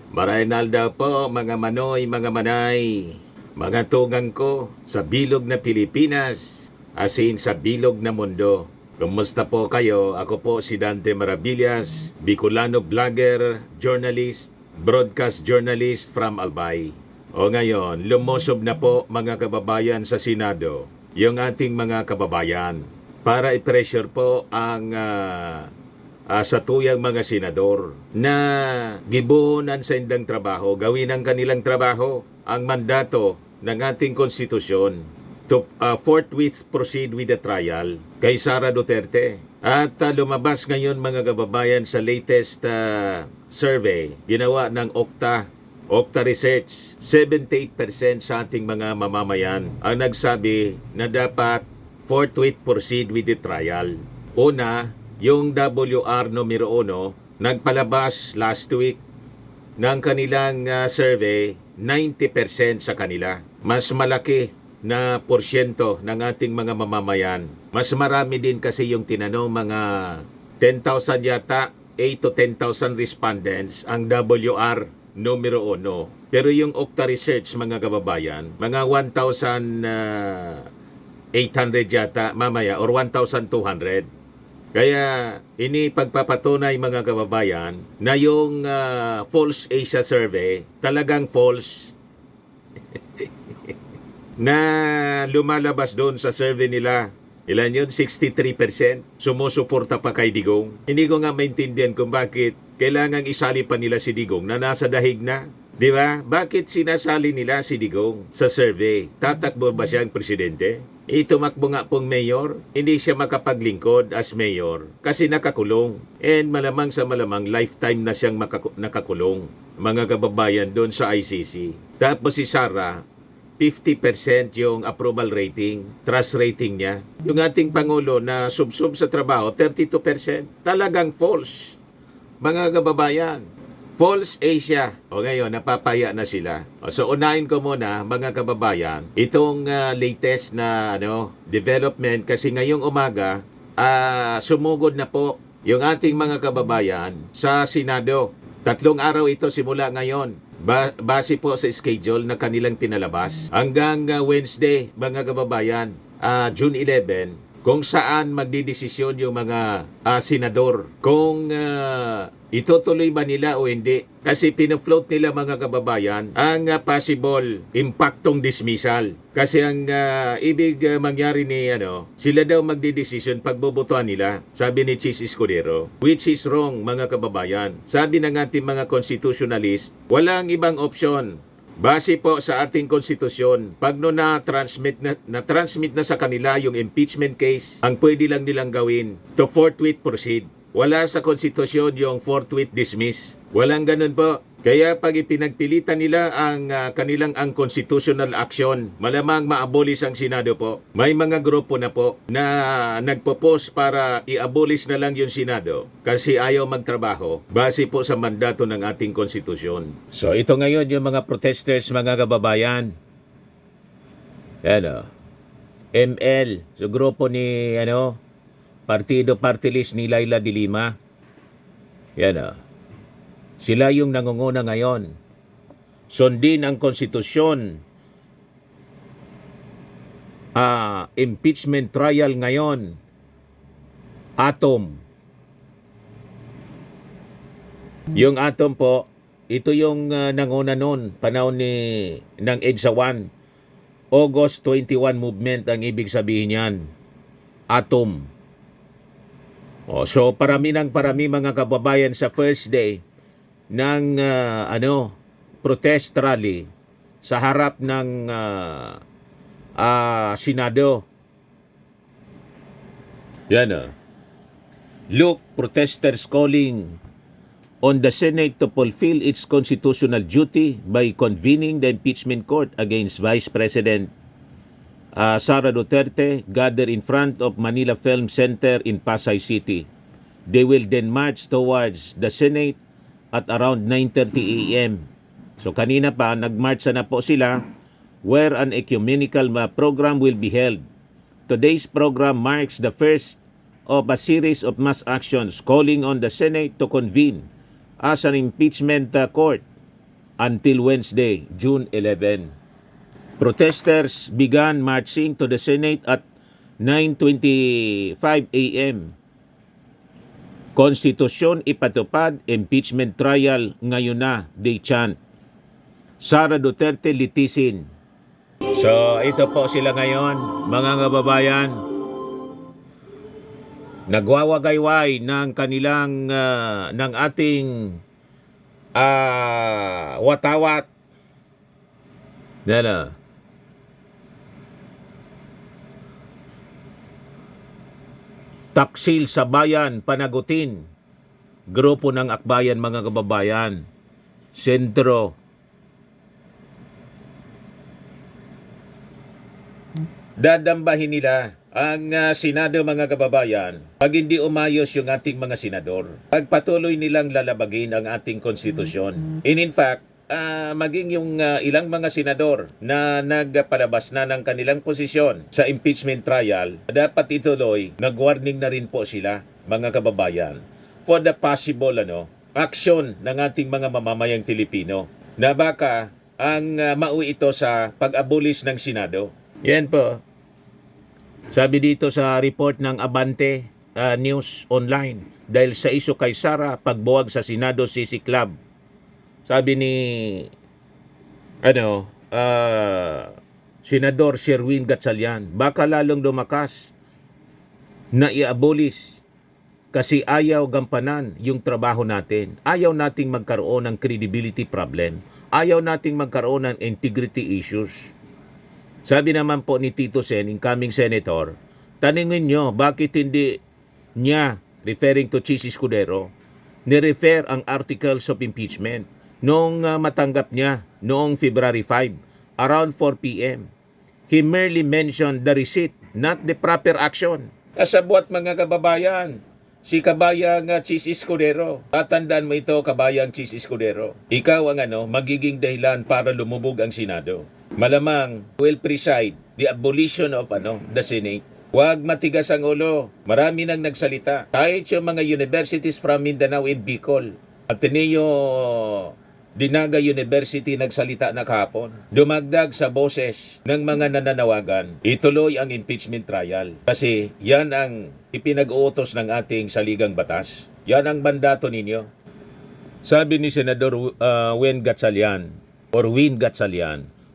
Maraynal daw po mga manoy, mga manay, mga tugang ko sa bilog na Pilipinas, as in sa bilog na mundo. Kumusta po kayo? Ako po si Dante Maravillas, Bicolano vlogger, journalist, broadcast journalist from Albay. O ngayon, lumusob na po mga kababayan sa Senado, yung ating mga kababayan, para i-pressure po ang sa tuyang mga senador na gibuhunan sa indang trabaho, gawin ang kanilang trabaho, ang mandato ng ating konstitusyon to forthwith proceed with the trial kay Sara Duterte. At lumabas ngayon mga kababayan sa latest survey ginawa ng Okta Research, 78% sa ating mga mamamayan ang nagsabi na dapat forthwith proceed with the trial. Una, yung WR numero 1 nagpalabas last week ng kanilang survey, 90% sa kanila. Mas malaki na porsyento ng ating mga mamamayan. Mas marami din kasi yung tinanong, mga 10,000 yata, 8 to 10,000 respondents ang WR numero 1. Pero yung Okta Research mga kababayan, mga 1,800 yata mamaya or 1,200. Kaya ini pagpapatunay mga kababayan na yung False Asia Survey talagang false na lumalabas doon sa survey nila. Ilan yun? 63% sumusuporta pa kay Digong. Hindi ko nga maintindihan kung bakit kailangang isali pa nila si Digong na nasa dahig na. Di ba? Bakit sinasali nila si Digong sa survey? Tatakbo ba siyang presidente? Tumakbo nga pong mayor, hindi siya makapaglingkod as mayor kasi nakakulong. And malamang sa malamang, lifetime na siyang nakakulong. Mga kababayan doon sa ICC. Tapos si Sara, 50% yung approval rating, trust rating niya. Yung ating Pangulo na subsub sa trabaho, 32%. Talagang false. Mga kababayan, False Asia. O ngayon, napapaya na sila. So, unahin ko muna, mga kababayan, itong latest na development kasi ngayong umaga, sumugod na po yung ating mga kababayan sa Senado. 3 araw ito simula ngayon. Base po sa schedule na kanilang pinalabas. Hanggang Wednesday, mga kababayan, June 11, kung saan magdidesisyon yung mga senador. Kung itutuloy ba nila o hindi. Kasi pinafloat nila mga kababayan ang possible impactong dismissal. Kasi ang ibig mangyari ni sila daw magdidesisyon pagbobotohan nila. Sabi ni Chis Escudero. Which is wrong mga kababayan. Sabi ng ating mga constitutionalist, walang ibang option. Base po sa ating konstitusyon, pag na-transmit na sa kanila yung impeachment case, ang pwede lang nilang gawin to forthwith proceed. Wala sa konstitusyon yung forthwith dismiss. Walang ganun po. Kaya pag ipinagpilitan nila ang kanilang unconstitutional action, malamang ma-abolish ang Senado po. May mga grupo na po na nagpo-post para i-abolish na lang yung Senado kasi ayaw magtrabaho base po sa mandato ng ating konstitusyon. So ito ngayon yung mga protesters mga kababayan. ML, so grupo ni Partido Party List ni Laila de Lima. Sila yung nangunguna ngayon. Sundin ang konstitusyon. Impeachment trial ngayon. Atom. Yung Atom po, ito yung nanguna noon, panahon ng EDSA 1. August 21 movement ang ibig sabihin yan. Atom. So parami mga kababayan sa first day ng protest rally sa harap ng Senado. Look, protesters calling on the Senate to fulfill its constitutional duty by convening the impeachment court against Vice President Sara Duterte gather in front of Manila Film Center in Pasay City. They will then march towards the Senate at around 9:30 a.m. So kanina pa, nagmarcha na po sila where an ecumenical program will be held. Today's program marks the first of a series of mass actions calling on the Senate to convene as an impeachment court until Wednesday, June 11. Protesters began marching to the Senate at 9:25 a.m. Konstitusyon ipatupad, impeachment trial ngayon na, they chant. Sara Duterte litisin. So ito po sila ngayon, mga kababayan. Nagwawagayway ng kanilang, ng ating watawat. Dala. Taksil sa bayan, panagutin. Grupo ng akbayan, mga kababayan. Sentro. Dadambahin nila ang Senado, mga kababayan, pag hindi umayos yung ating mga senador. Pagpatuloy nilang lalabagin ang ating konstitusyon. And in fact, maging yung ilang mga senador na nagpalabas na ng kanilang posisyon sa impeachment trial, dapat ituloy, nag-warning na rin po sila, mga kababayan, for the possible action ng ating mga mamamayang Filipino na baka ang mauwi ito sa pag-abolish ng Senado. Yan po. Sabi dito sa report ng Abante News Online, dahil sa iso kay Sara, pagbuwag sa Senado Sisi Club. Sabi ni Senador Sherwin Gatchalian, baka lalong lumakas na i-abolish kasi ayaw gampanan yung trabaho natin. Ayaw nating magkaroon ng credibility problem. Ayaw nating magkaroon ng integrity issues. Sabi naman po ni Tito Sen, incoming senator, tanungin nyo bakit hindi niya, referring to Chis Escudero, ni-refer ang articles of impeachment noong matanggap niya noong February 5, around 4 p.m. He merely mentioned the receipt, not the proper action. Kasabwat, mga kababayan, si kabayang Chis Escudero. Tatandaan mo ito, kabayang Chis Escudero. Ikaw ang magiging dahilan para lumubog ang Senado. Malamang will preside the abolition of the Senate. Huwag matigas ang ulo. Marami nang nagsalita. Kahit yung mga universities from Mindanao and Bicol. Ateneo Dinaga University nagsalita na kahapon. Dumagdag sa boses ng mga nananawagan. Ituloy ang impeachment trial. Kasi yan ang ipinag-uutos ng ating saligang batas. Yan ang mandato ninyo. Sabi ni Senador Win Gatchalian,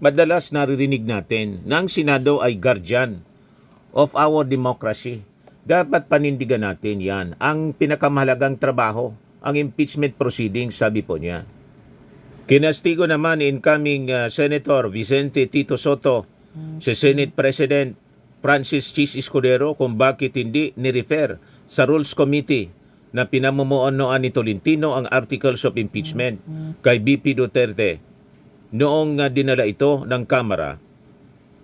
madalas naririnig natin na ang Senado ay guardian of our democracy. Dapat panindigan natin yan. Ang pinakamahalagang trabaho, ang impeachment proceedings, sabi po niya. Kinastigo naman incoming Senator Vicente Tito Soto, si Senate President Francis Chis Escudero kung bakit hindi ni-refer sa Rules Committee na pinamumuonoan ni Tolentino ang Articles of Impeachment kay BP Duterte noong dinala ito ng Kamara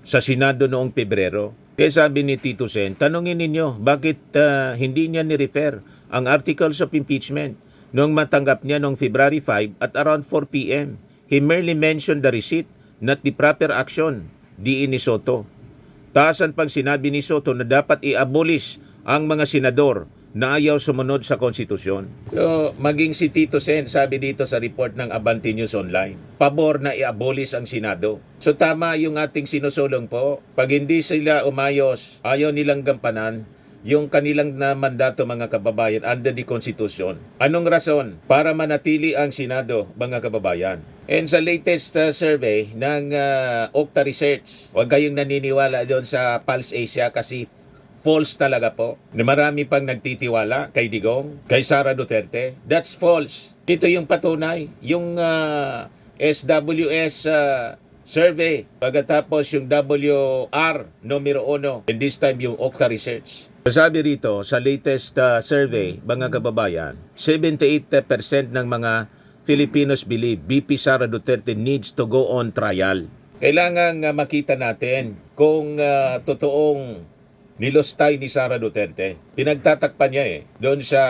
sa Senado noong Pebrero. Kaya sabi ni Tito Sen, tanungin ninyo bakit hindi niya ni-refer ang Articles of Impeachment noong matanggap niya noong February 5 at around 4 p.m. He merely mentioned the receipt, not the proper action, diin ni Soto. Taasan pang sinabi ni Soto na dapat i-abolish ang mga senador na ayaw sumunod sa konstitusyon. So, maging si Tito Sen, sabi dito sa report ng Abante News Online, pabor na i-abolish ang Senado. So tama yung ating sinusulong po. Pag hindi sila umayos, ayaw nilang gampanan yung kanilang na mandato, mga kababayan, under the Constitution. Anong rason? Para manatili ang Senado, mga kababayan. And sa latest survey ng Okta Research, huwag kayong naniniwala doon sa Pulse Asia kasi false talaga po. Na marami pang nagtitiwala kay Digong, kay Sara Duterte. That's false. Ito yung patunay. Yung SWS survey, pagkatapos yung WR numero 1, and this time yung Okta Research. Sabi rito, sa latest survey, mga kababayan, 78% ng mga Filipinos believe BP Sara Duterte needs to go on trial. Kailangan makita natin kung totoong nilostay ni Sara Duterte. Pinagtatakpan niya doon sa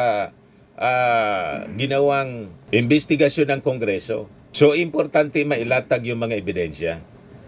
ginawang investigasyon ng Kongreso. So, importante mailatag yung mga ebidensya.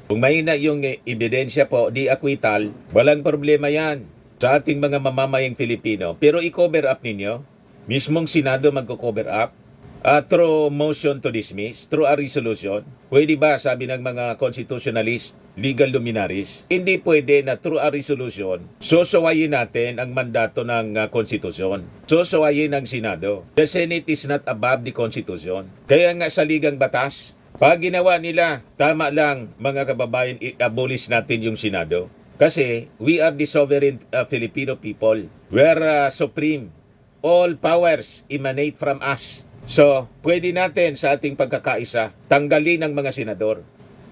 Kung mahina yung ebidensya po, di acquittal, walang problema yan sa ating mga mamamayang Filipino. Pero i-cover up ninyo, mismong Senado magko-cover up, through motion to dismiss, through a resolution. Pwede ba, sabi ng mga constitutionalist, legal luminaries, hindi pwede na through a resolution, susuwayin natin ang mandato ng konstitusyon. Susuwayin ng Senado. The Senate is not above the Constitution. Kaya nga sa ligang batas, pag ginawa nila, tama lang mga kababayan, i-abolish natin yung Senado. Kasi we are the sovereign Filipino people. We are supreme. All powers emanate from us. So, pwede natin sa ating pagkakaisa, tanggalin ang mga senador.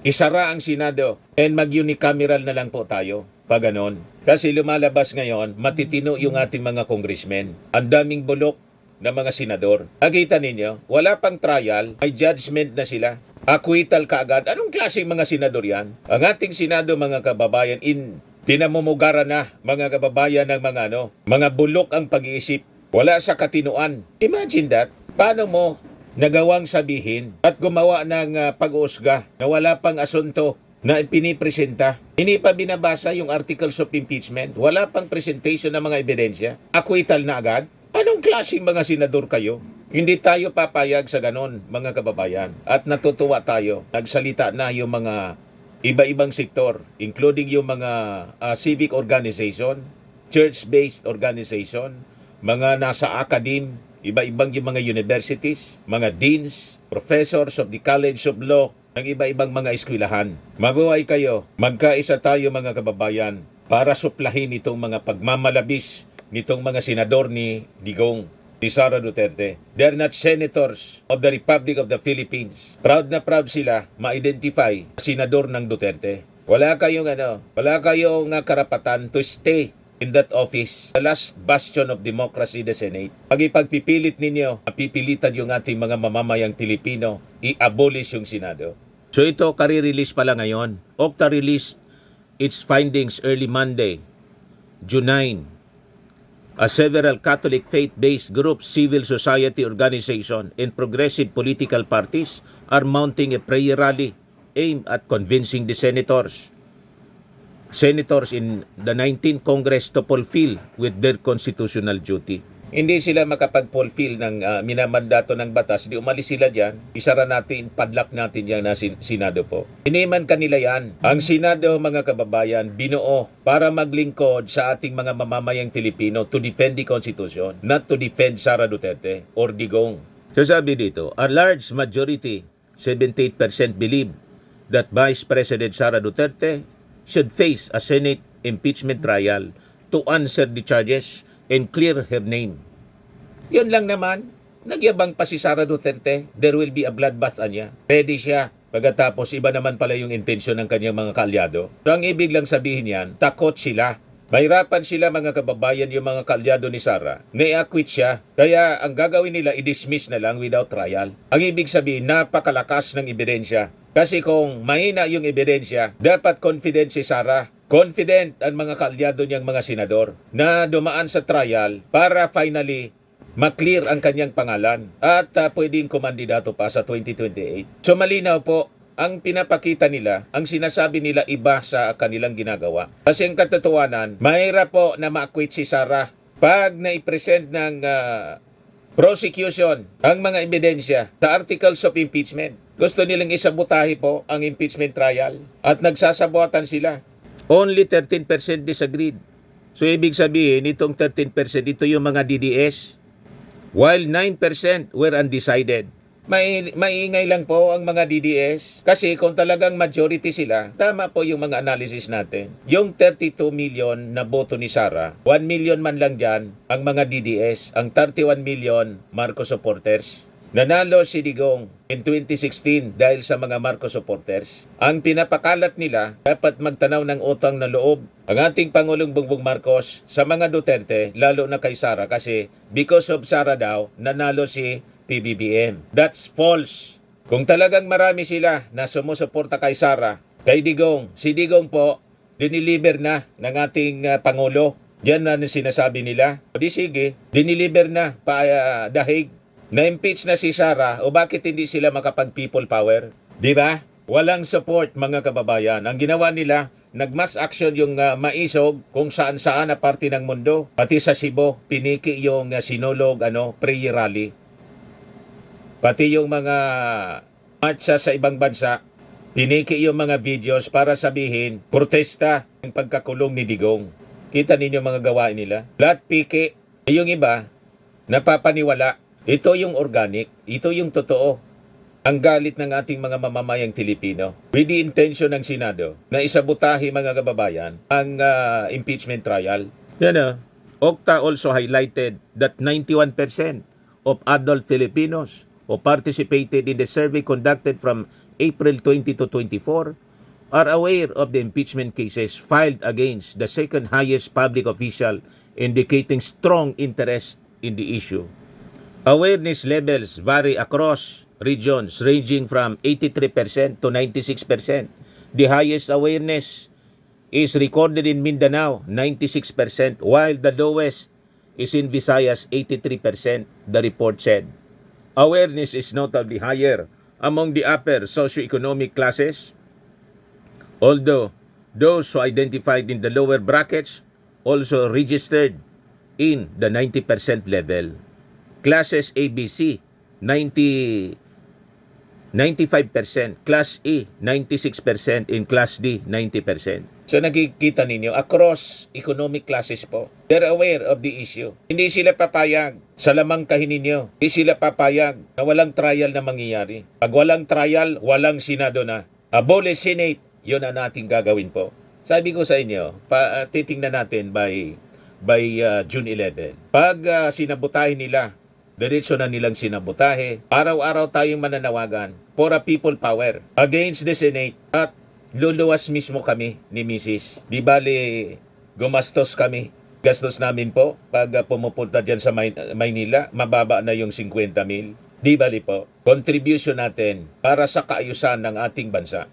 Isara ang Senado and mag-unicameral na lang po tayo. Pag ganon. Kasi lumalabas ngayon, matitino yung ating mga congressmen. Ang daming bulok na mga senador. Nakita ninyo, wala pang trial, may judgment na sila. Acquittal kaagad. Anong klaseng mga senador yan? Ang ating Senado, mga kababayan, pinamumugaran na mga kababayan ng mga bulok ang pag-iisip. Wala sa katinuan. Imagine that. Paano mo nagawang sabihin at gumawa ng pag-uusga na wala pang asunto na pinipresenta? Hindi pa binabasa yung articles of impeachment. Wala pang presentation ng mga ebidensya. Acquittal na agad. Anong klaseng mga senador kayo? Hindi tayo papayag sa ganon, mga kababayan. At natutuwa tayo. Nagsalita na yung mga iba-ibang sektor, including yung mga civic organization, church-based organization, mga nasa academe, iba-ibang yung mga universities, mga deans, professors of the College of Law, ng iba-ibang mga eskwelahan. Mabuhay kayo, magkaisa tayo mga kababayan para suplahin itong mga pagmamalabis nitong mga senador ni Digong, ni Sara Duterte. They're not senators of the Republic of the Philippines. Proud na proud sila ma-identify senador ng Duterte. Wala kayong karapatan to stay in that office, the last bastion of democracy, the Senate. Pag ipagpipilit ninyo, pipilitan yung ating mga mamamayang Pilipino, i-abolish yung Senado. So ito, kari-release pala ngayon. OCTA released its findings early Monday, June 9. Several Catholic faith-based groups, civil society organization, and progressive political parties are mounting a prayer rally aimed at convincing the senators in the 19th Congress to fulfill with their constitutional duty. Hindi sila makapag-fulfill ng minamandato ng batas, di umalis sila dyan, isara natin, padlock natin yan na Senado po. Iniman kanila yan. Ang Senado, mga kababayan, binuo para maglingkod sa ating mga mamamayang Filipino to defend the Constitution, not to defend Sara Duterte or Digong. So sabi dito, a large majority, 78% believe that Vice President Sara Duterte should face a Senate impeachment trial to answer the charges and clear her name. Yun lang naman. Nagyabang pa si Sara Duterte. There will be a bloodbath niya. Ready siya. Pagkatapos, iba naman pala yung intensyon ng kanyang mga kaalyado. So, ang ibig lang sabihin yan, takot sila. Mahirapan sila, mga kababayan, yung mga kaalyado ni Sara. Na-acquit siya. Kaya ang gagawin nila, i-dismiss na lang without trial. Ang ibig sabihin, napakalakas ng ebidensya. Kasi kung mahina yung ebidensya, dapat confident si Sara. Confident ang mga kaalyado niyang mga senador na dumaan sa trial para finally maklear ang kanyang pangalan at pwedeng kumandidato pa sa 2028. So malinaw po, ang pinapakita nila, ang sinasabi nila iba sa kanilang ginagawa. Kasi ang katotohanan, mahirap po na ma-acquit si Sara pag na-present ng prosecution ang mga ebidensya sa articles of impeachment. Gusto nilang isabotahe po ang impeachment trial at nagsasabuatan sila. Only 13% disagreed. So ibig sabihin, itong 13%, ito yung mga DDS, while 9% were undecided. Maingay lang po ang mga DDS kasi kung talagang majority sila, tama po yung mga analysis natin. Yung 32 million na boto ni Sara, 1 million man lang dyan ang mga DDS, ang 31 million Marcos supporters. Nanalo si Digong in 2016 dahil sa mga Marcos supporters. Ang pinapakalat nila, dapat magtanaw ng utang na loob ang ating Pangulong Bongbong Marcos sa mga Duterte, lalo na kay Sara kasi because of Sara daw, nanalo si PBBM. That's false. Kung talagang marami sila na sumusuporta kay Sara, kay Digong, si Digong po, diniliber na ng ating Pangulo. Diyan na sinasabi nila. O di sige, diniliber na pa dahig. Na-impeach na si Sara o bakit hindi sila makapag-people power? Di ba? Walang support, mga kababayan. Ang ginawa nila, nag-mass action yung maisog kung saan-saan na parte ng mundo. Pati sa Cebu, piniki yung sinulog prayer rally. Pati yung mga marcha sa ibang bansa, piniki yung mga videos para sabihin, protesta ng pagkakulong ni Digong. Kita ninyo mga gawain nila? Lahat piki. Yung iba, napapaniwala. Ito yung organic. Ito yung totoo. Ang galit ng ating mga mamamayang Filipino with the intention ng Senado na isabotahe mga kababayan ang impeachment trial. Yan Okta also highlighted that 91% of adult Filipinos who participated in the survey conducted from April 20 to 24 are aware of the impeachment cases filed against the second highest public official, indicating strong interest in the issue. Awareness levels vary across regions ranging from 83% to 96%. The highest awareness is recorded in Mindanao, 96%, while the lowest is in Visayas, 83%, the report said. Awareness is notably higher among the upper socioeconomic classes, although those who identified in the lower brackets also registered in the 90% level. Classes ABC, 95%, Class E, 96%, in Class D, 90%. So nakikita ninyo, across economic classes po, they're aware of the issue. Hindi sila papayag sa lamang kahin ninyo. Hindi sila papayag na walang trial na mangyayari. Pag walang trial, walang Senado na. Abolish Senate, yun ang nating gagawin po. Sabi ko sa inyo, titingnan natin by June 11. Pag sinabotahin nila, diretso na nilang sinabotahe. Araw-araw tayong mananawagan for a people power against the Senate at luluwas mismo kami ni Mrs. Di bali, gumastos kami. Gastos namin po pag pumupunta dyan sa Maynila, mababa na yung 50,000. Di bali po, contribution natin para sa kaayusan ng ating bansa.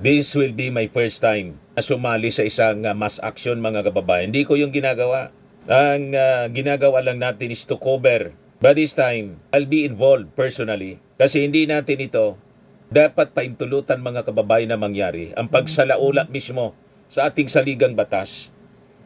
This will be my first time na sumali sa isang mass action mga kababayan. Hindi ko yung ginagawa. Ang ginagawa lang natin is to cover. But this time, I'll be involved personally. Kasi hindi natin ito dapat paintulutan mga kababayan na mangyari. Ang pagsalaula mismo sa ating saligang batas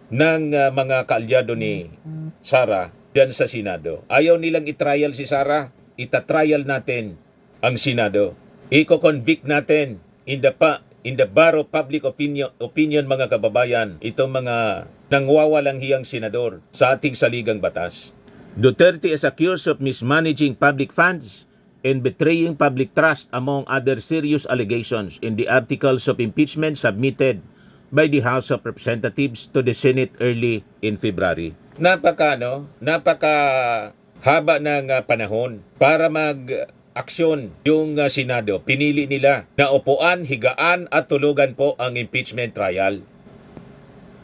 ng mga kaalyado ni Sara dyan sa Senado. Ayaw nilang itrial si Sara, itatrial natin ang Senado. Iko-convict natin in the bar of public opinion mga kababayan, itong mga nangwawalang hiyang senador sa ating saligang batas. Duterte is accused of mismanaging public funds and betraying public trust, among other serious allegations in the articles of impeachment submitted by the House of Representatives to the Senate early in February. Napaka haba ng panahon para mag-aksyon yung Senado. Pinili nila na upuan, higaan at tulugan po ang impeachment trial.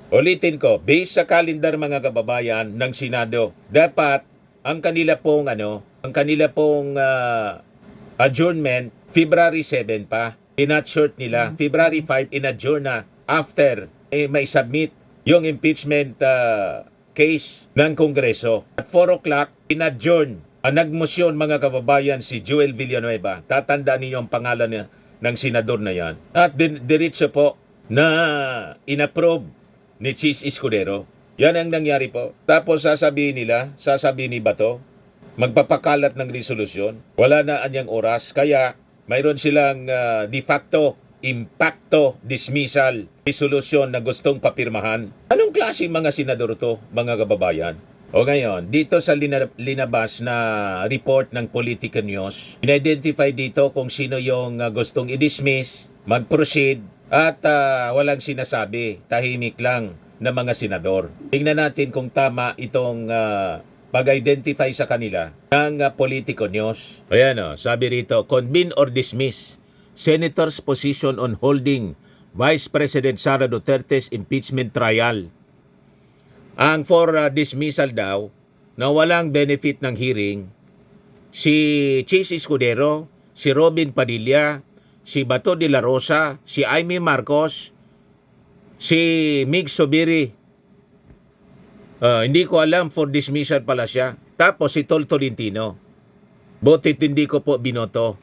Ulitin ko, based sa kalendar mga kababayan ng Senado, dapat ang kanila pong adjournment February 7 pa. In-short nila February 5 in-adjourn na after may submit yung impeachment case ng Kongreso. At 4 o'clock in-adjourn nagmosyon mga kababayan si Joel Villanueva. Tatandaan niyo ang pangalan ng senador na yan. At diretso po na inapprove ni Chis Escudero. Yan ang nangyari po. Tapos sasabihin ni Bato, magpapakalat ng resolusyon. Wala na anyang oras. Kaya mayroon silang de facto impacto dismissal resolusyon na gustong papirmahan. Anong klaseng mga senador to, mga kababayan? O ngayon, dito sa linabas na report ng Politico News, in-identify dito kung sino yung gustong i-dismiss, mag-proceed, at walang sinasabi, tahimik lang na mga senador. Tingnan natin kung tama itong pag-identify sa kanila ng Politico News. Ayan sabi rito, convene or dismiss Senator's position on holding Vice President Sara Duterte's impeachment trial. Ang for dismissal daw na walang benefit ng hearing, si Chis Escudero, si Robin Padilla, si Bato de la Rosa, si Amy Marcos, si Mig Sobiri. Hindi ko alam, for dismissal pala siya. Tapos si Tol Tolentino. Butit hindi ko po binoto.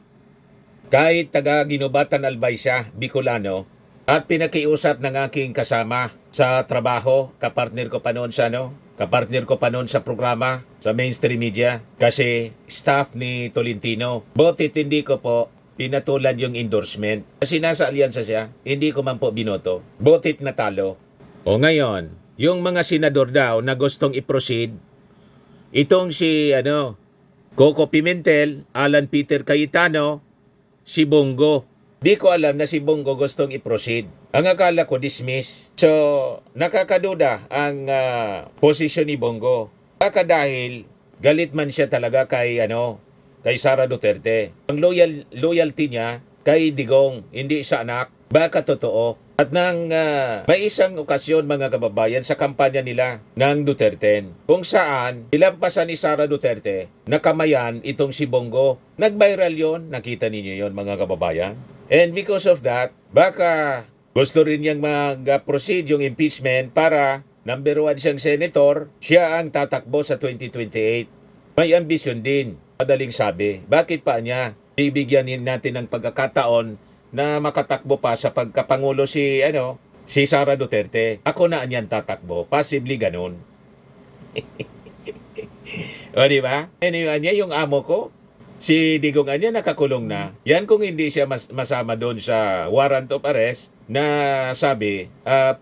Kahit taga Ginobatan Albay siya, Bicolano, at pinakiusap ng aking kasama sa trabaho, kapartner ko pa noon siya, Kapartner ko pa noon sa programa, sa mainstream media, kasi staff ni Tolentino. Butit hindi ko po pinatulan yung endorsement. Kasi nasa alyansa siya, hindi ko man po binoto. Butit natalo. O ngayon, yung mga senador daw na gustong i-proceed, itong si Coco Pimentel, Alan Peter Cayetano, si Bongo. Di ko alam na si Bongo gustong i-proceed. Ang akala ko dismiss. So, nakakaduda ang posisyon ni Bongo. Baka dahil galit man siya talaga kay Sara Duterte. Ang loyalty niya kay Digong, hindi sa anak. Baka totoo. At nang may isang okasyon mga kababayan sa kampanya nila ng Duterte kung saan ilampasan ni Sara Duterte nakamayan itong si Bongo. Nag-viral yon, nakita ninyo yon mga kababayan. And because of that, baka gusto rin niyang mag-proceed yung impeachment para number 1 siyang senator, siya ang tatakbo sa 2028. May ambisyon din, madaling sabi. Bakit pa niya bibigyan natin ng pagkakataon na makatakbo pa sa pagkapangulo si Sara Duterte? Ako na niyan tatakbo, possibly ganun. O diba? Anyway, niya yung amo ko, si Digong niya nakakulong na. Yan kung hindi siya masama doon sa warrant of arrest na sabi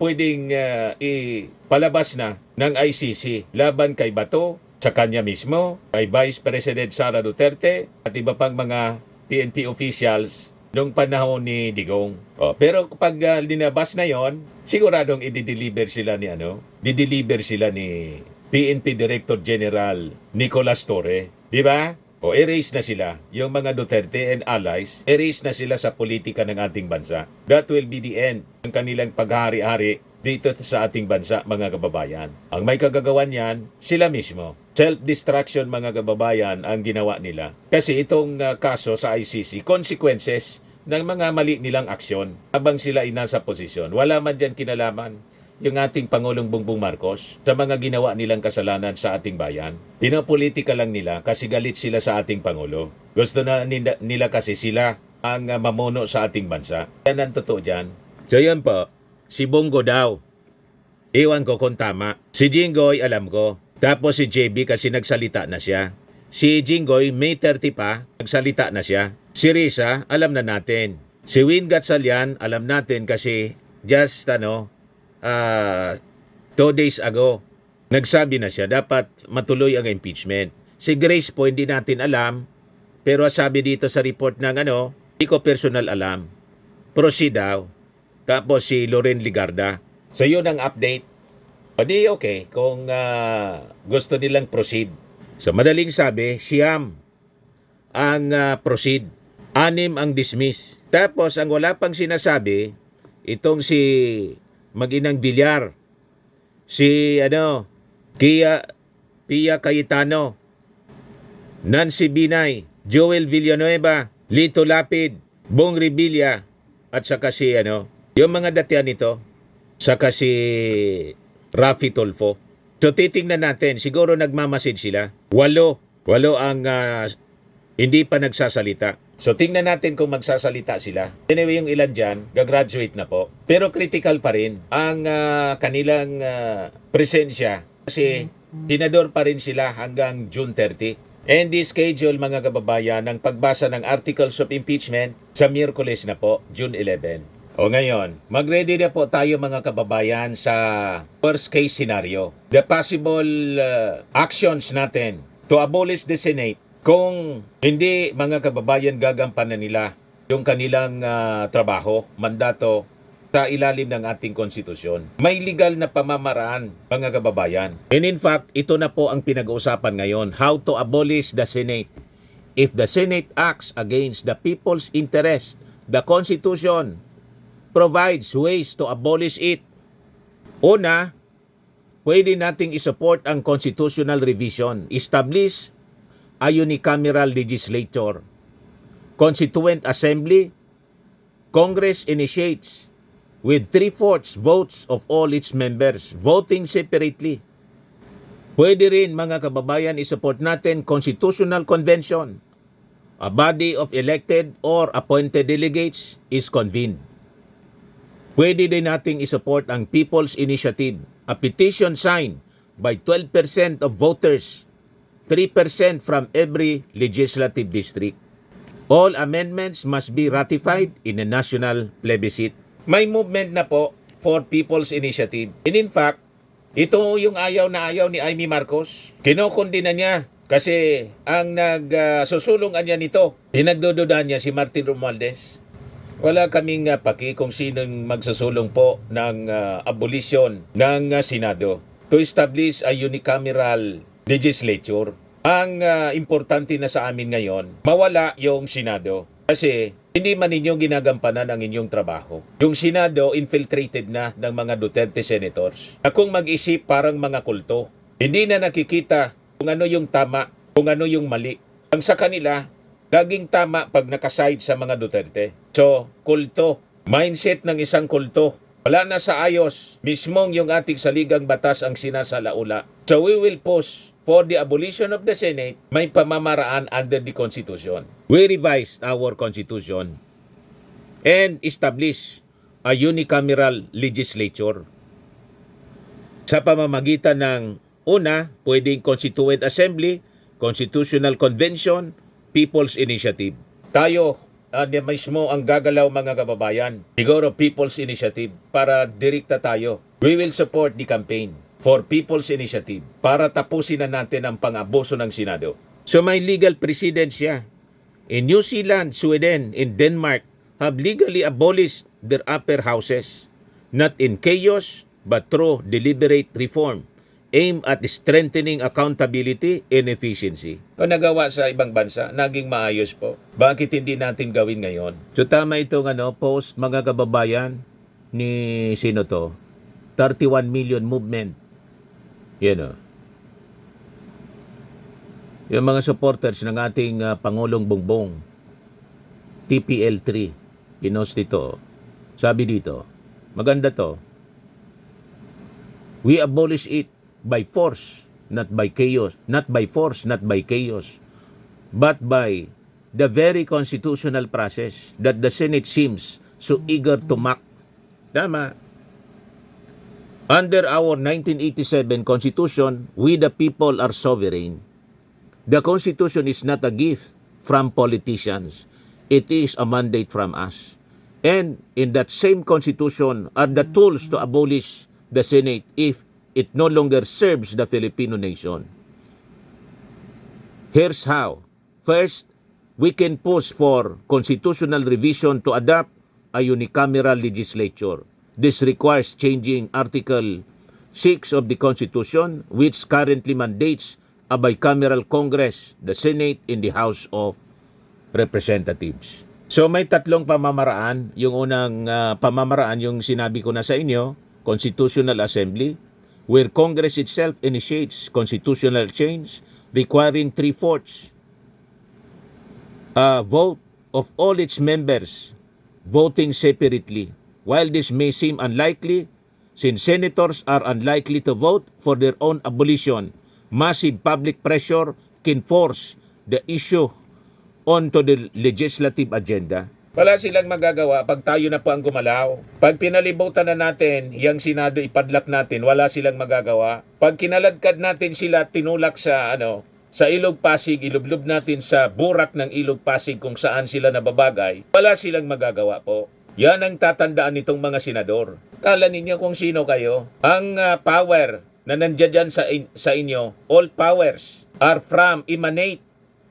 pwedeng ipalabas na ng ICC laban kay Bato, sa kanya mismo, kay Vice President Sara Duterte at iba pang mga PNP officials noong panahon ni Digong. Pero kapag linabas na yon, siguradong i-deliver sila ni PNP Director General Nicolas Torre. Di ba? Erase na sila. Yung mga Duterte and allies, erase na sila sa politika ng ating bansa. That will be the end ng kanilang paghari-hari dito sa ating bansa, mga kababayan. Ang may kagagawan yan, sila mismo. Self-destruction, mga kababayan, ang ginawa nila. Kasi itong kaso sa ICC, consequences ng mga mali nilang aksyon habang sila ay nasa posisyon. Wala man dyan kinalaman yung ating Pangulong Bongbong Marcos sa mga ginawa nilang kasalanan sa ating bayan. Pinopolitika lang nila kasi galit sila sa ating Pangulo. Gusto na nila kasi sila ang mamuno sa ating bansa. Yan ang totoo dyan. So yan po, si Bongo daw. Iwan ko kung tama. Si Jinggoy, alam ko. Tapos si JB kasi nagsalita na siya. Si Jinggoy, May 30 pa, nagsalita na siya. Si Risa, alam na natin. Si Win Gatchalian, alam natin kasi just 2 days ago, nagsabi na siya, dapat matuloy ang impeachment. Si Grace po, hindi natin alam, pero sabi dito sa report ng hindi ko personal alam. Proceed daw. Tapos si Loren Ligarda. So yun ang update. Pwede okay kung gusto nilang proceed. So madaling sabi, siyam ang proceed. 6 ang dismiss. Tapos ang wala pang sinasabi, itong si Mag-inang Villar, si Pia Cayetano, Nancy Binay, Joel Villanueva, Lito Lapid, Bong Revilla, at saka si yung mga datian nito, saka si Raffy Tulfo. So titingnan natin, siguro nagmamasid sila. 8 ang hindi pa nagsasalita. So tingnan natin kung magsasalita sila. Anyway, yung ilan dyan, gagraduate na po. Pero critical pa rin ang kanilang presensya kasi tinador pa rin sila hanggang June 30. And the schedule, mga kababayan, ng pagbasa ng Articles of Impeachment sa Miyerkules na po, June 11. O ngayon, mag-ready na po tayo mga kababayan sa worst case scenario. The possible actions natin to abolish the Senate kung hindi, mga kababayan, gagampanan nila yung kanilang trabaho, mandato sa ilalim ng ating konstitusyon. May legal na pamamaraan, mga kababayan. And in fact, ito na po ang pinag-uusapan ngayon, how to abolish the Senate. If the Senate acts against the people's interest, the Constitution provides ways to abolish it. Una, pwede nating isupport ang constitutional revision. Establish a unicameral legislature. Constituent Assembly, Congress initiates with 3/4 votes of all its members, voting separately. Pwede rin, mga kababayan, isupport natin Constitutional Convention. A body of elected or appointed delegates is convened. Pwede din nating isupport ang People's Initiative, a petition signed by 12% of voters, 3% from every legislative district. All amendments must be ratified in a national plebiscite. May movement na po for People's Initiative. And in fact, ito yung ayaw na ayaw ni Amy Marcos. Kinokondina niya kasi ang nagsusulungan niya nito. Pinagdududahan niya si Martin Romualdez. Wala kaming paki kung sinong magsusulong po ng abolition ng Senado to establish a unicameral legislature. Ang importante na sa amin ngayon, mawala yung Senado. Kasi hindi man ninyo ginagampanan ang inyong trabaho. Yung Senado infiltrated na ng mga Duterte senators. Akong mag-isip parang mga kulto. Hindi na nakikita kung ano yung tama, kung ano yung mali. Ang sa kanila, laging tama pag nakaside sa mga Duterte. So, kulto. Mindset ng isang kulto. Wala na sa ayos. Mismong yung ating saligang batas ang sinasalaula. So, we will push for the abolition of the Senate, may pamamaraan under the Constitution. We revised our Constitution and established a unicameral legislature sa pamamagitan ng una, pwedeng Constituent Assembly, Constitutional Convention, People's Initiative. Tayo, mismo ang gagalaw mga kababayan. Siguro People's Initiative para direkta tayo. We will support the campaign for People's Initiative para tapusin na natin ang pang-abuso ng Senado. So may legal precedent siya. In New Zealand, Sweden, and Denmark have legally abolished their upper houses, not in chaos but through deliberate reform aimed at strengthening accountability and efficiency. Kung nagawa sa ibang bansa, naging maayos po. Bakit hindi natin gawin ngayon? So tama itong post mga kababayan ni sino to? 31 million movement. Yan o. Yung mga supporters ng ating Pangulong Bongbong, TPL3, pinost dito. Sabi dito, maganda to. We abolish it by force, not by chaos. Not by force, not by chaos. But by the very constitutional process that the Senate seems so eager to mock. Tama. Under our 1987 Constitution, we the people are sovereign. The Constitution is not a gift from politicians. It is a mandate from us. And in that same Constitution are the tools to abolish the Senate if it no longer serves the Filipino nation. Here's how. First, we can push for constitutional revision to adopt a unicameral legislature. This requires changing Article 6 of the Constitution, which currently mandates a bicameral Congress, the Senate, and the House of Representatives. So may tatlong pamamaraan. Yung unang pamamaraan, yung sinabi ko na sa inyo, Constitutional Assembly, where Congress itself initiates constitutional change requiring 3/4 vote of all its members voting separately. While this may seem unlikely, since senators are unlikely to vote for their own abolition, massive public pressure can force the issue onto the legislative agenda. Wala silang magagawa pag tayo na po ang gumalaw. Pag pinalibutan na natin, yung Senado ipadlak natin, wala silang magagawa. Pag kinaladkad natin sila, tinulak sa sa Ilog Pasig, ilublob natin sa burak ng Ilog Pasig kung saan sila nababagay, wala silang magagawa po. Yan ang tatandaan nitong mga senador. Kala ninyo kung sino kayo? Ang power na nandiyan dyan sa inyo, all powers are emanate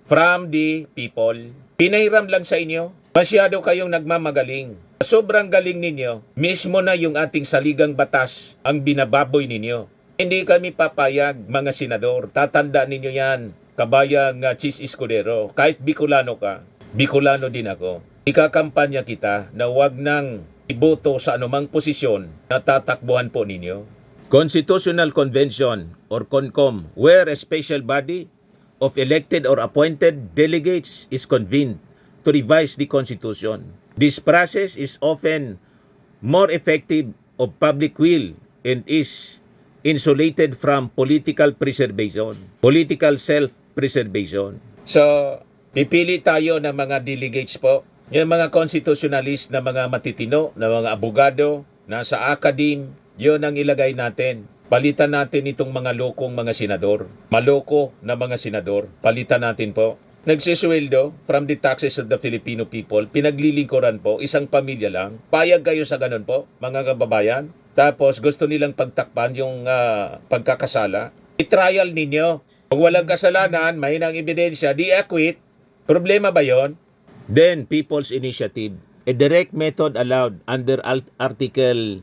from the people. Pinahiram lang sa inyo. Masyado kayong nagmamagaling. Sobrang galing ninyo, mismo na yung ating saligang batas ang binababoy ninyo. Hindi kami papayag, mga senador. Tatandaan ninyo yan, kabayang Chis Escudero. Kahit Bicolano ka, Bicolano din ako. Ikakampanya kita na wag nang iboto sa anumang posisyon na tatakbuhan po ninyo. Constitutional Convention or CONCOM, where a special body of elected or appointed delegates is convened to revise the Constitution. This process is often more effective of public will and is insulated from political preservation, political self-preservation. So, pipili tayo ng mga delegates po. Yung mga constitutionalist na mga matitino, na mga abogado, nasa academe, yun ang ilagay natin Palitan natin itong mga lokong mga senador. Maloko na mga senador. Palitan natin po. Nagsisweldo from the taxes of the Filipino people. Pinaglilingkuran po. Isang pamilya lang. Payag kayo sa ganun po, mga kababayan. Tapos gusto nilang pagtakpan yung pagkakasala. I-trial ninyo. Kung walang kasalanan, mahinang ebidensya, di-acquit. Problema ba yon? Then, People's Initiative, a direct method allowed under Article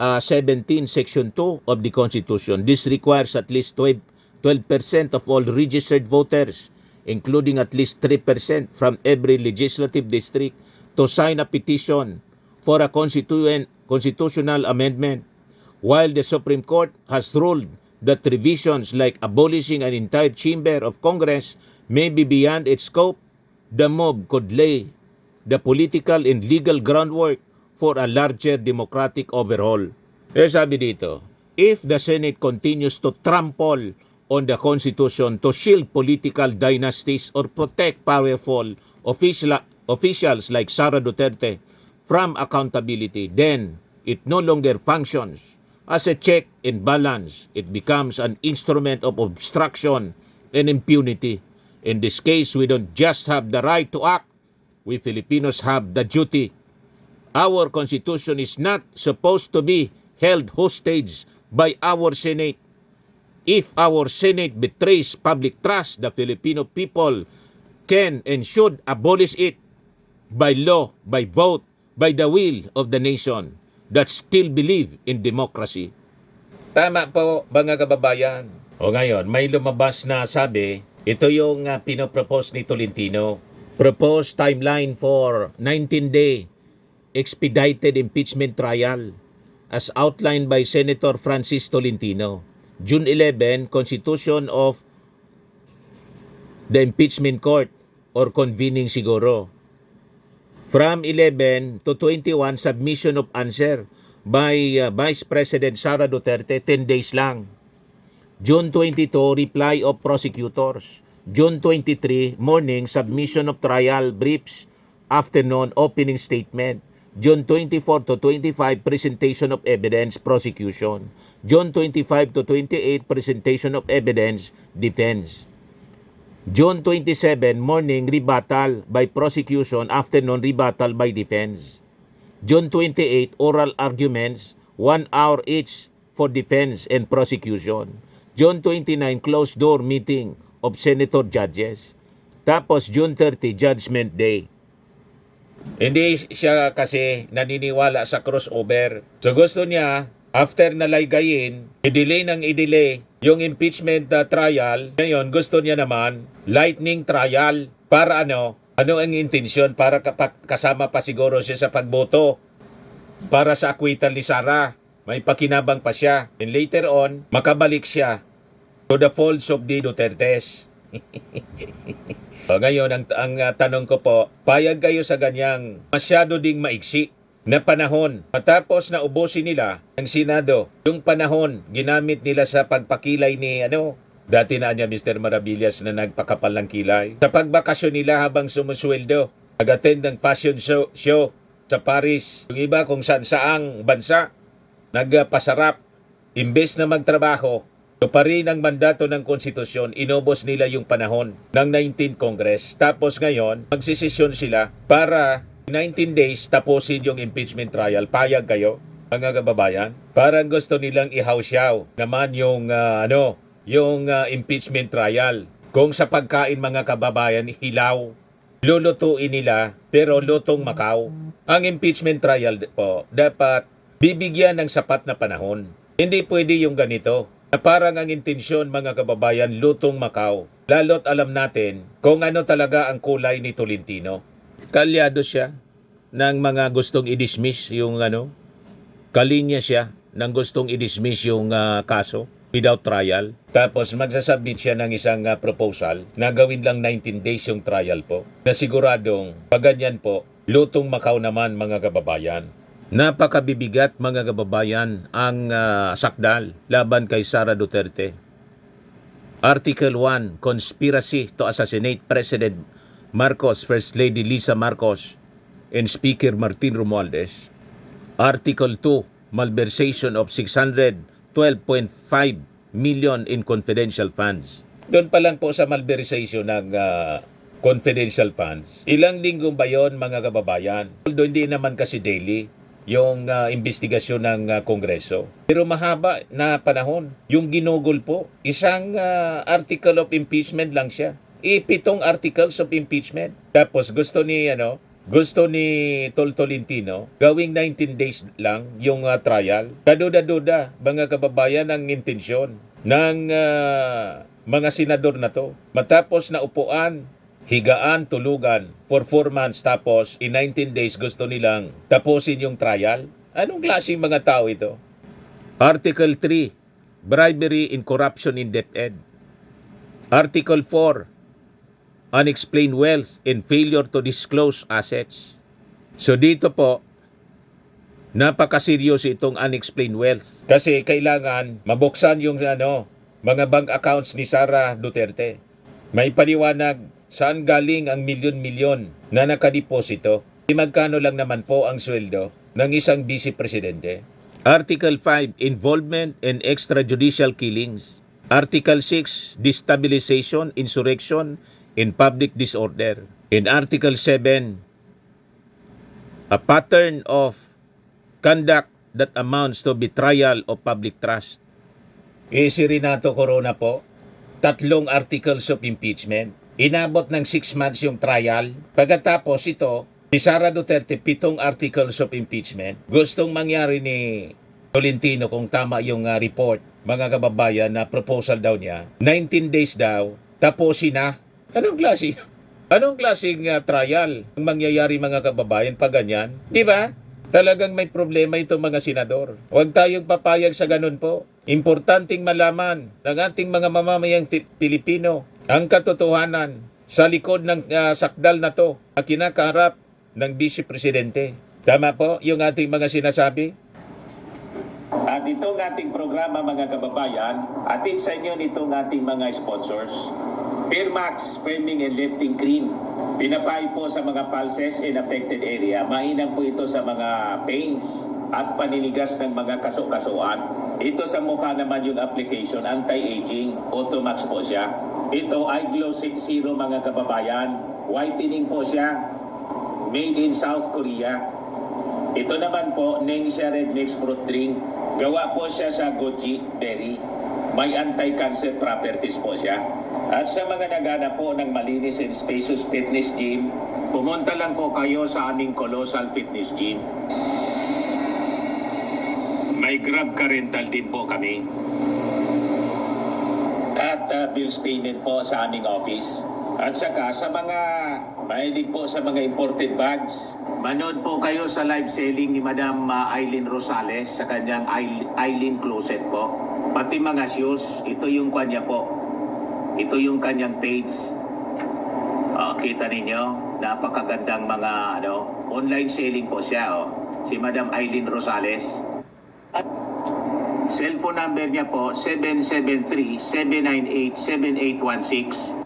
17, Section 2 of the Constitution. This requires at least 12% of all registered voters, including at least 3% from every legislative district, to sign a petition for a constitutional amendment. While the Supreme Court has ruled that revisions like abolishing an entire chamber of Congress may be beyond its scope, the move could lay the political and legal groundwork for a larger democratic overhaul. Sabi dito, if the Senate continues to trample on the Constitution to shield political dynasties or protect powerful officials like Sara Duterte from accountability, then it no longer functions as a check and balance. It becomes an instrument of obstruction and impunity. In this case, we don't just have the right to act, we Filipinos have the duty. Our Constitution is not supposed to be held hostage by our Senate. If our Senate betrays public trust, the Filipino people can and should abolish it by law, by vote, by the will of the nation that still believe in democracy. Tama po, mga kababayan. O ngayon, may lumabas na sabi, ito yung pinopropose ni Tolentino. Proposed timeline for 19-day expedited impeachment trial as outlined by Senator Francis Tolentino. June 11, constitution of the impeachment court or convening siguro. From 11 to 21, submission of answer by Vice President Sara Duterte, 10 days lang. June 22, reply of prosecutors. June 23, morning, submission of trial briefs. Afternoon, opening statement. June 24 to 25, presentation of evidence, prosecution. June 25 to 28, presentation of evidence, defense. June 27, morning, rebuttal by prosecution. Afternoon, rebuttal by defense. June 28, oral arguments, 1 hour each for defense and prosecution. June 29, closed door meeting of senator judges. Tapos June 30, judgment day. Hindi siya kasi naniniwala sa crossover. So gusto niya, after na laygayin, i-delay yung impeachment trial. Ngayon, gusto niya naman, lightning trial. Para ano ang intensyon? Para kasama pa siguro siya sa pagboto. Para sa acquittal ni Sara. May pakinabang pa siya. And later on, makabalik siya to the folds of the Dutertes. So, ngayon, ang tanong ko po, payag kayo sa ganyang masyado ding maiksi na panahon. Matapos na ubusin nila ang Senado, yung panahon ginamit nila sa pagpakilay ni dati na niya Mr. Maravillas na nagpakapal ng kilay. Sa pagbakasyon nila habang sumusweldo, nag-attend ng fashion show sa Paris. Yung iba kung saan-saang bansa, nagpasarap. Imbes na magtrabaho, pa rin ang mandato ng konstitusyon, inubos nila yung panahon ng 19th Congress. Tapos ngayon, magsisesyon sila para 19 days tapusin yung impeachment trial. Payag kayo, mga kababayan? Parang gusto nilang ihawsyaw naman yung impeachment trial. Kung sa pagkain, mga kababayan, hilaw, lulutuin nila, pero lutong Macau. Ang impeachment trial po, dapat bibigyan ng sapat na panahon. Hindi pwede yung ganito. Na parang ang intensyon, mga kababayan, lutong Macau. Lalo't alam natin kung ano talaga ang kulay ni Tolentino. Kalyado siya ng mga gustong i-dismiss yung kalinya siya ng gustong i-dismiss yung kaso without trial. Tapos magsasubmit siya ng isang proposal na gawin lang 19 days yung trial po. Na siguradong pag ganyan po, lutong Macau naman, mga kababayan. Napakabibigat, mga kababayan, ang sakdal laban kay Sara Duterte. Article 1, conspiracy to assassinate President Marcos, First Lady Lisa Marcos, and Speaker Martin Romualdez. Article 2, malversation of 600 12.5 million in confidential funds. Doon pa lang po sa malversation ng confidential funds. Ilang linggo ba yon, mga kababayan? Although hindi naman kasi daily yung investigasyon ng Kongreso. Pero mahaba na panahon. Yung ginugol po, isang article of impeachment lang siya. 7 articles of impeachment. Tapos gusto ni Tolentino gawing 19 days lang yung trial. Kaduda-duda, mga kababayan, ang intensyon ng mga senador na to. Matapos na upuan, higaan, tulugan for 4 months, tapos in 19 days gusto nilang tapusin yung trial. Anong klaseng mga tao ito? Article 3, bribery and corruption in DepEd. Article 4, unexplained wealth and failure to disclose assets. So dito po, napakaseryoso itong unexplained wealth. Kasi kailangan mabuksan yung mga bank accounts ni Sara Duterte. May paliwanag saan galing ang milyon-milyon na nakadeposito. Magkano lang naman po ang sweldo ng isang vice presidente. Article 5, involvement in extrajudicial killings. Article 6, destabilization, insurrection, in public disorder. In Article 7, a pattern of conduct that amounts to betrayal of public trust. Si Renato Corona po, 3 articles of impeachment. Inabot ng 6 months yung trial. Pagkatapos ito, si Sara Duterte, 7 articles of impeachment. Gustong mangyari ni Tolentino, kung tama yung report, mga kababayan, na proposal daw niya, 19 days daw, tapusin na. Anong klaseng trial ang mangyayari, mga kababayan, pag ganyan? Di ba? Talagang may problema itong mga senador. Huwag tayong papayag sa ganun po. Importanteng malaman ng ating mga mamamayang Pilipino ang katotohanan sa likod ng sakdal na to na kinakaharap ng Vice Presidente. Tama po yung ating mga sinasabi? At itong ating programa, mga kababayan, atin sa inyo nitong ating mga sponsors. Firmax Firming and Lifting Cream. Pinapay po sa mga pulses in affected area. Mainam po ito sa mga pains at paninigas ng mga kaso-kasuan. Ito sa mukha naman yung application, anti-aging, Automax po siya. Ito ay Glow 60, mga kababayan. Whitening po siya. Made in South Korea. Ito naman po, Ningxia Red Mix Fruit Drink. Gawa po siya sa goji berry. May anti-cancer properties po siya. At sa mga nagana po ng malinis and spacious fitness gym, pumunta lang po kayo sa aming Colossal Fitness Gym. May Grab car rental din po kami. At bills payment po sa aming office. At saka sa mga mahilig po sa mga imported bags, manood po kayo sa live selling ni Madam Aileen Rosales sa kanyang Aileen Closet po. Pati mga shoes, ito yung kanya po. Ito yung kanyang page. Kita ninyo, napakagandang mga online selling po siya. Si Madam Aileen Rosales. At cellphone number niya po, 773-798-7816.